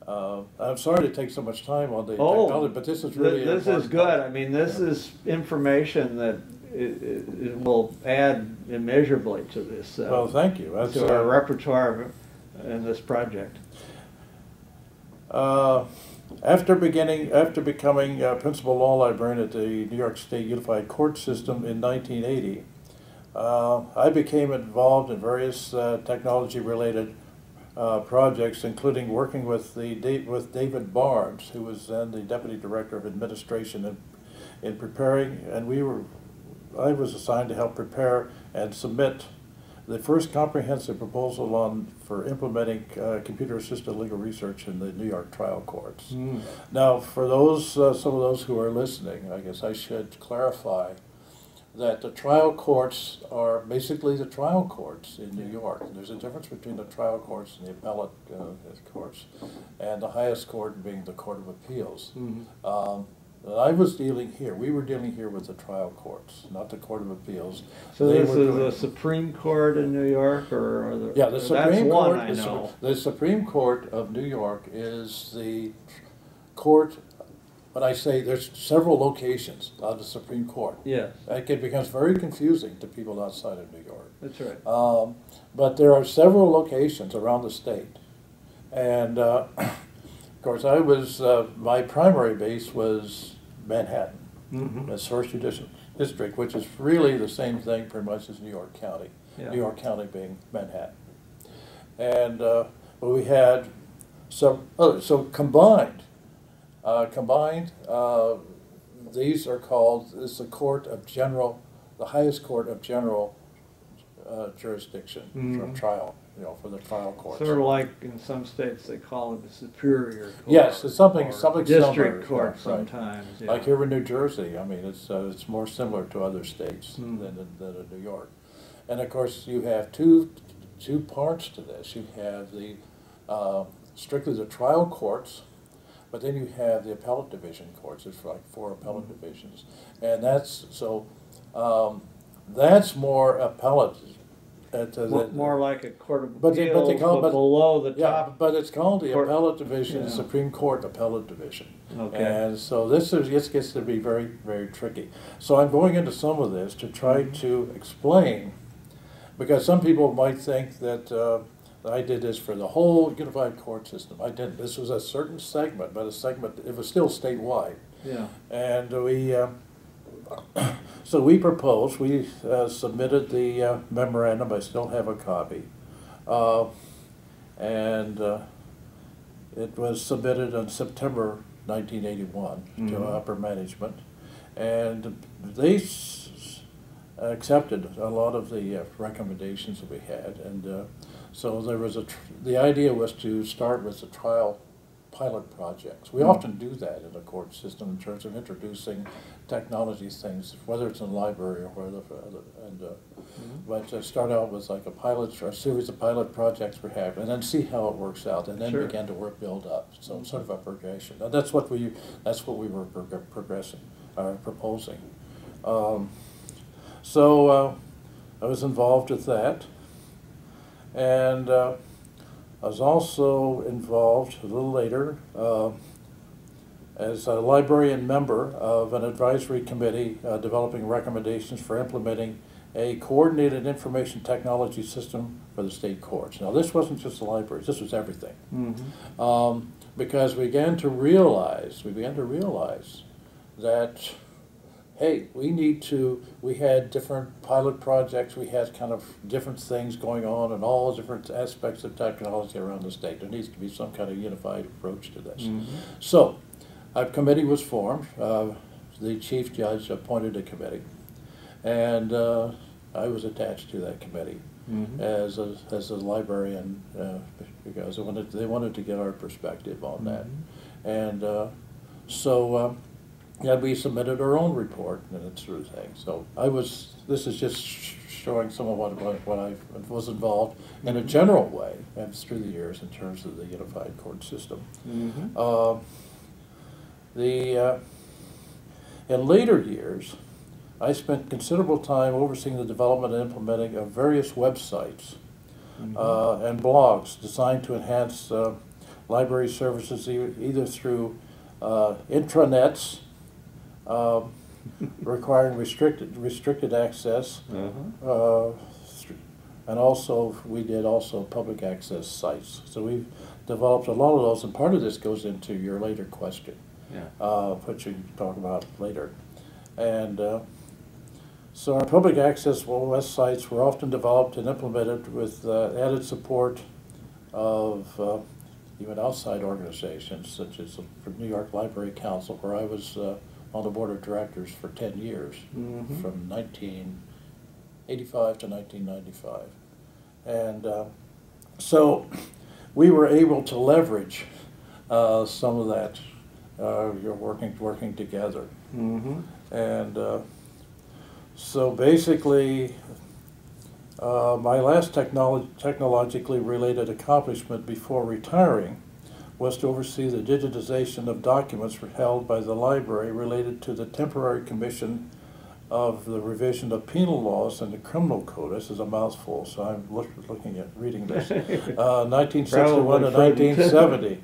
I'm sorry to take so much time on the technology, but this is really this is good. I mean, this is information that it will add immeasurably to this. Well, thank you. That's, to our repertoire in this project. After becoming principal law librarian at the New York State Unified Court System in 1980, I became involved in various technology-related projects, including working with David Barnes, who was then the Deputy Director of Administration, in preparing, and I was assigned to help prepare and submit the first comprehensive proposal for implementing computer-assisted legal research in the New York trial courts. Now, for some of those who are listening, I guess I should clarify that the trial courts are basically the trial courts in New York. There's a difference between the trial courts and the appellate courts, and the highest court being the Court of Appeals. We were dealing here with the trial courts, not the Court of Appeals. So this is the Supreme Court in New York, the Supreme Court. I know. The Supreme Court of New York is the court. But I say there's several locations of the Supreme Court. Yes. It becomes very confusing to people outside of New York. That's right. But there are several locations around the state. And of course, my primary base was Manhattan, as First Judicial District, which is really the same thing pretty much as New York County. Yeah. New York County being Manhattan. And but we had so combined. These are called, this is the highest court of general jurisdiction for trial, for the trial courts. Sort of like in some states they call it the superior court. Yes, it's something district court sometimes. Yeah. Like here in New Jersey, I mean, it's more similar to other states than in New York. And of course, you have two parts to this. You have the strictly the trial courts. But then you have the appellate division courts. There's like 4 appellate divisions, and that's more appellate. More like a court of appeals, but below the top. But it's called the appellate division, the Supreme Court appellate division. Okay. And so this gets to be very, very tricky. So I'm going into some of this to try to explain, because some people might think that I did this for the whole unified court system. I didn't. This was a certain segment, but it was still statewide. Yeah. And so we proposed, we submitted the memorandum. I still have a copy. And it was submitted in September 1981 to upper management. And they accepted a lot of the recommendations that we had. And so there was the idea was to start with the trial pilot projects. We often do that in the court system in terms of introducing technology things, whether it's in the library or whether, but start out with like a series of pilot projects perhaps, and then see how it works out, and then begin to build up. So sort of a progression. And that's what we were proposing. So I was involved with that. And I was also involved a little later as a librarian member of an advisory committee developing recommendations for implementing a coordinated information technology system for the state courts. Now, this wasn't just the libraries, this was everything. Because we began to realize that, hey, we had different pilot projects, we had kind of different things going on in all different aspects of technology around the state. There needs to be some kind of unified approach to this. So, a committee was formed. The chief judge appointed a committee, and I was attached to that committee as a librarian because they wanted to get our perspective on that. And So yeah, we submitted our own report and that sort of thing. So this is just showing some of what I was involved in a general way and through the years in terms of the unified court system. Mm-hmm. In later years, I spent considerable time overseeing the development and implementing of various websites and blogs designed to enhance library services either through intranets requiring restricted access, and also we did public access sites. So we've developed a lot of those, and part of this goes into your later question, which we can talk about later. And so our public access websites were often developed and implemented with added support of even outside organizations, such as the New York Library Council, where I was on the board of directors for 10 years, from 1985 to 1995. And so we were able to leverage some of that, working together. And so basically, my last technologically related accomplishment before retiring was to oversee the digitization of documents held by the library related to the temporary commission of the revision of penal laws and the criminal code. This is a mouthful, so I'm reading this. 1961 to 1970.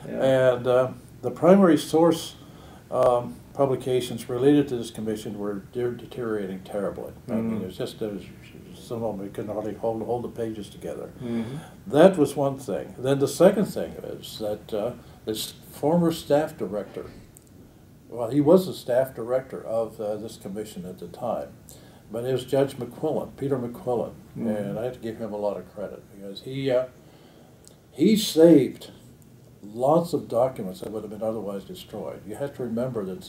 And the primary source publications related to this commission were deteriorating terribly. I mean, it was just, some of them couldn't hardly hold the pages together. That was one thing. Then the second thing is that this former staff director, well, he was the staff director of this commission at the time, but it was Judge McQuillan, Peter McQuillan, and I have to give him a lot of credit because he saved lots of documents that would have been otherwise destroyed. You have to remember that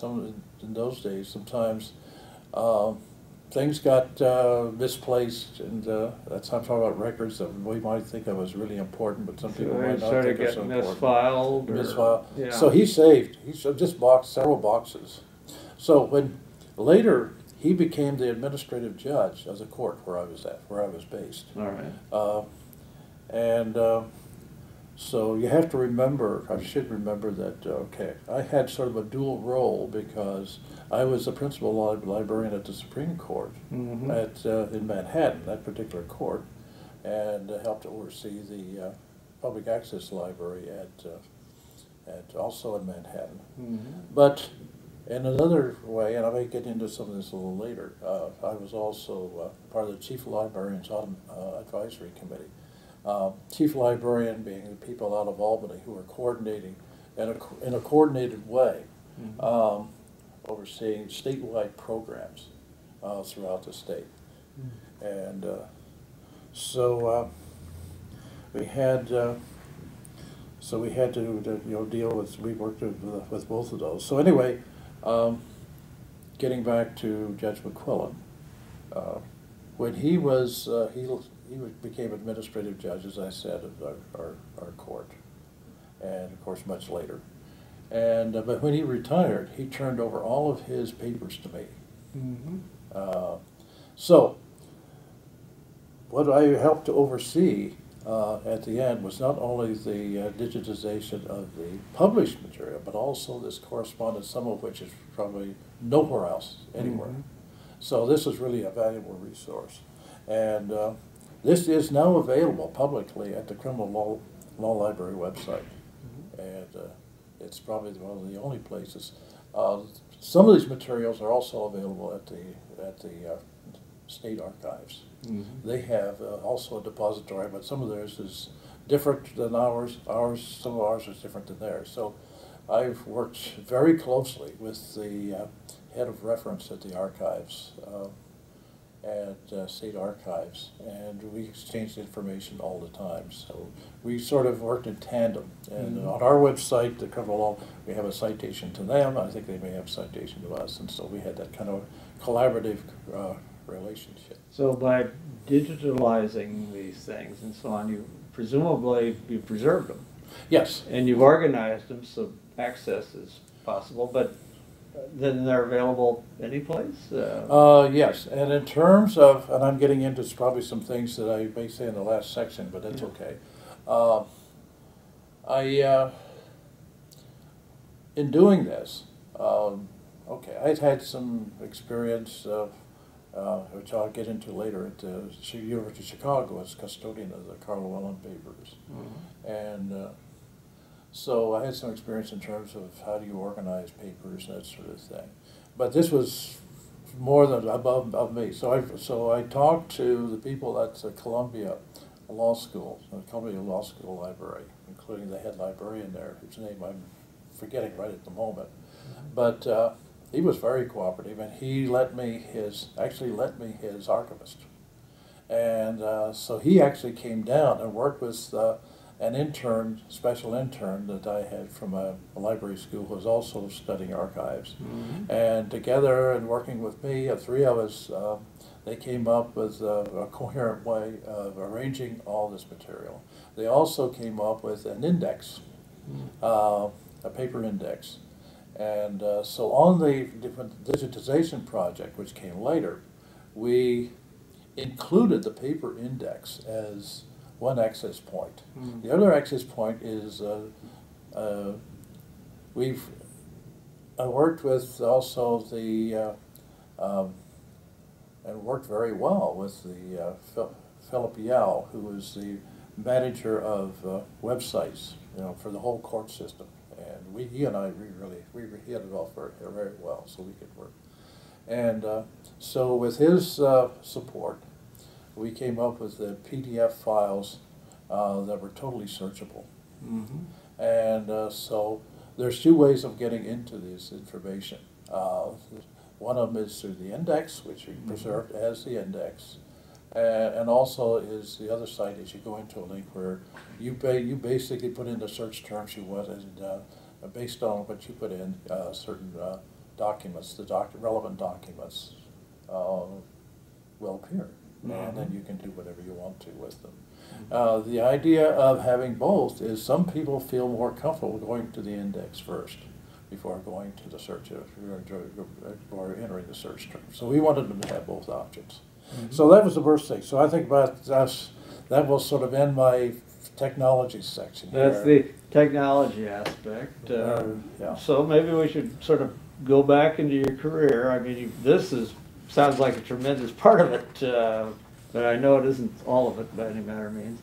in those days, sometimes things got misplaced, and that's I'm talking about records that we might think of as really important, but some people might not think of so important. Misfiled. Yeah. So he just several boxes. So when later he became the administrative judge of the court where I was based. All right. So you have to remember, I should remember that, I had sort of a dual role because I was the principal librarian at the Supreme Court in Manhattan, that particular court, and helped oversee the public access library also in Manhattan. But in another way, and I may get into some of this a little later, I was also part of the Chief Librarian's Advisory Committee. Chief librarian being the people out of Albany who are coordinating in a coordinated way, overseeing statewide programs throughout the state. And so we had to deal with, we worked with both of those. So anyway, getting back to Judge McQuillan, when he became administrative judge, as I said, of our court, and of course much later. And but when he retired, he turned over all of his papers to me. So what I helped to oversee at the end was not only the digitization of the published material, but also this correspondence, some of which is probably nowhere else, anywhere. So this is really a valuable resource. And this is now available publicly at the Criminal Law Library website. And it's probably one of the only places. Some of these materials are also available at the state archives. They have also a depository, but some of theirs is different than ours. Some of ours is different than theirs. So I've worked very closely with the head of reference at the archives, at state archives, and we exchanged information all the time. So we sort of worked in tandem. And on our website, the Criminal Law, we have a citation to them. I think they may have a citation to us, and so we had that kind of collaborative relationship. So by digitalizing these things and so on, you presumably preserved them. Yes. And you've organized them so access is possible, but then they're available any place? Yes, and in terms of, and I'm getting into probably some things that I may say in the last section, but that's okay. In doing this, okay, I'd had some experience of, which I'll get into later at the University of Chicago as custodian of the Carl Llewellyn papers. And so I had some experience in terms of how do you organize papers and that sort of thing. But this was more than above me. So I talked to the people at the Columbia Law School, the Columbia Law School Library, including the head librarian there, whose name I'm forgetting right at the moment. But he was very cooperative, and he actually let me his archivist. And so he actually came down and worked with an intern, special intern that I had from a library school who was also studying archives. And together and working with me, the three of us, they came up with a coherent way of arranging all this material. They also came up with an index, a paper index. And so on the digitization project, which came later, we included the paper index as one access point. The other access point is we've worked with also the and worked very well with the Philip Yao, who was the manager of websites, for the whole court system. And he and I we hit it off very well, so we could work. And so with his support, we came up with the PDF files that were totally searchable. And so there's two ways of getting into this information. One of them is through the index, which we preserved as the index. And also is the other side is you go into a link where you basically put in the search terms you want, and based on what you put in, certain documents, relevant documents will appear. And then you can do whatever you want to with them. The idea of having both is some people feel more comfortable going to the index first before going to the search, or entering the search term. So we wanted them to have both options. So that was the first thing. So I think that will sort of end my technology section. That's the technology aspect. Yeah. So maybe we should sort of go back into your career. I mean, sounds like a tremendous part of it, but I know it isn't all of it by any manner of means.